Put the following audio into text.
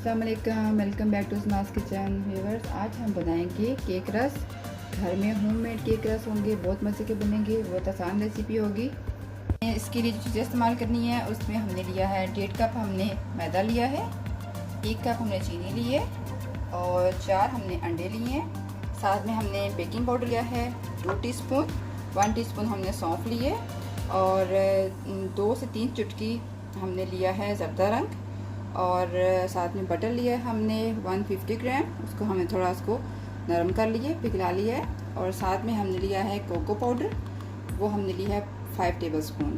अस्सलाम वालेकुम, welcome back to Uzma's kitchen. Viewers, आज हम बनाएंगे केक रस। घर में होममेड केक रस होंगे, बहुत मज़े के बनेंगे, बहुत आसान रेसिपी होगी। इसके लिए जो चीज़ें इस्तेमाल करनी है उसमें हमने लिया है 1.5 कप हमने मैदा लिया है, 1 कप हमने चीनी ली है और 4 हमने अंडे लिए हैं। साथ में हमने बेकिंग पाउडर लिया है 2 टीस्पून, 1 टीस्पून हमने सौंफ लिए और 2 से 3 चुटकी हमने लिया है ज़र्दा रंग और साथ में बटर लिया है हमने 150 ग्राम। उसको हमने थोड़ा उसको नरम कर लिए, पिघला लिया है। और साथ में हमने लिया है कोको पाउडर, वो हमने लिया है 5 टेबलस्पून।